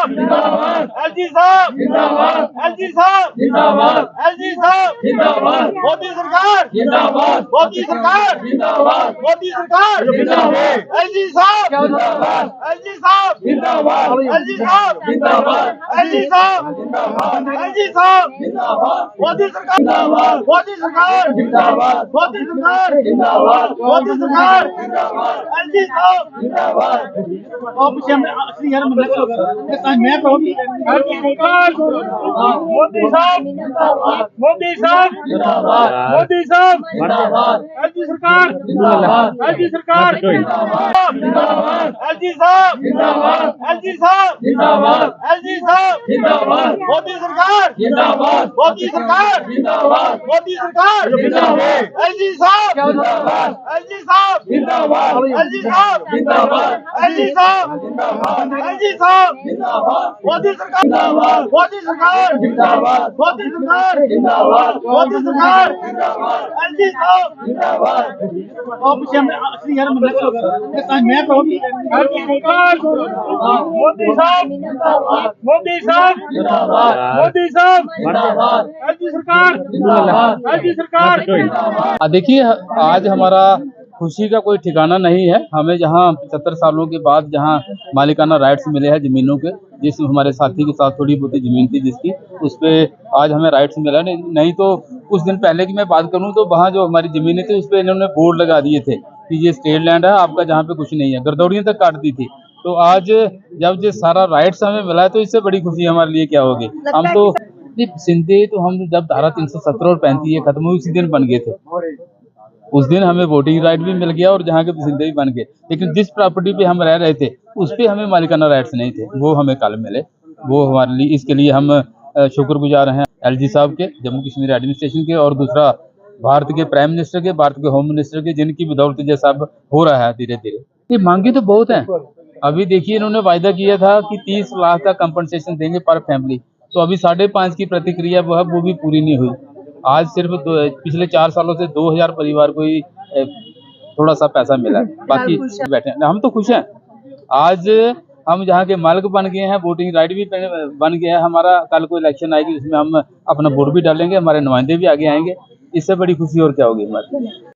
साहब जिंदाबाद एलजी साहब जिंदाबाद एलजी साहब जिंदाबाद एलजी साहब जिंदाबाद मोदी सरकार जिंदाबाद मोदी सरकार जिंदाबाद मोदी सरकार जिंदाबाद एलजी साहब जिंदाबाद एलजी साहब जिंदाबाद एलजी साहब जिंदाबाद एलजी साहब जिंदाबाद एलजी साहब जिंदाबाद मोदी सरकार जिंदाबाद मोदी सरकार जिंदाबाद मोदी सरकार जिंदाबाद मोदी सरकार जिंदाबाद एलजी साहब जिंदाबाद आप पीछे हमने असली यार मतलब मैं कहूँगी मोदी साहब मोदी साहब जिंदाबाद मोदी साहब जिंदाबाद एलजी सरकार जिंदाबाद एलजी सरकार जिंदाबाद एलजी साहब जिंदाबाद एलजी साहब जिंदाबाद एलजी साहब जिंदाबाद मोदी सरकार जिंदाबाद मोदी सरकार जिंदाबाद मोदी सरकार जिंदाबाद एलजी साहब जिंदाबाद एलजी साहब जिंदाबाद एलजी साहब जिंदाबाद एलजी साहब जिंदाबाद एलजी साहब जिंदाबाद मोदी सरकार जिंदाबाद मोदी सरकार जिंदाबाद मोदी सरकार जिंदाबाद मोदी सरकार जिंदाबाद एलजी साहब जिंदाबाद आप पीछे हमने असली यार मतलब मैं कहूँगी मोदी साहब मोदी साहब जिंदाबाद मोदी साहब जिंदाबाद एलजी सरकार जिंदाबाद एलजी सरकार देखिए, आज हमारा खुशी का कोई ठिकाना नहीं है। हमें जहाँ 75 सालों के बाद जहाँ मालिकाना राइट्स मिले हैं ज़मीनों के, जिस हमारे साथी के साथ थोड़ी बहुत ज़मीन थी जिसकी, उस पर आज हमें राइट्स मिला। नहीं तो कुछ दिन पहले की मैं बात करूँ तो वहाँ जो हमारी ज़मीनें थी उस पर इन्होंने बोर्ड लगा दिए थे कि ये स्टेट लैंड है, आपका जहाँ पे कुछ नहीं है, गर्दौड़ियाँ तक काट दी थी। तो आज जब ये सारा राइट्स हमें मिला है तो इससे बड़ी खुशी हमारे लिए क्या होगी। हम तो सिंधे तो हम जब धारा 370 और 35 खत्म हुई उसी दिन बन गए थे, उस दिन हमें वोटिंग राइट भी मिल गया और जहाँ के सिंधे भी बन गए। लेकिन जिस प्रॉपर्टी पे हम रह रहे थे उस पे हमें मालिकाना राइट्स नहीं थे, वो हमें कल मिले। वो हमारे लिए, इसके लिए हम शुक्रगुजार हैं एलजी साहब के, जम्मू कश्मीर एडमिनिस्ट्रेशन के, और दूसरा भारत के प्राइम मिनिस्टर के, भारत के होम मिनिस्टर के, जिनकी बदौलत ये सब हो रहा है धीरे धीरे। ये मांगे तो बहुत हैं। अभी देखिए, इन्होंने वायदा किया था कि 30 लाख का कंपनसेशन देंगे पर फैमिली, तो अभी 5.5 की प्रतिक्रिया वो भी पूरी नहीं हुई। आज सिर्फ पिछले 4 सालों से 2000 परिवार को ही थोड़ा सा पैसा मिला है, बाकी बैठे हैं। हम तो खुश हैं। आज हम जहाँ के मालिक बन गए हैं, वोटिंग राइट भी बन गया है हमारा। कल को इलेक्शन आएगी उसमें हम अपना वोट भी डालेंगे, हमारे नुमाइंदे भी आगे आएंगे। इससे बड़ी खुशी और क्या होगी हमारी।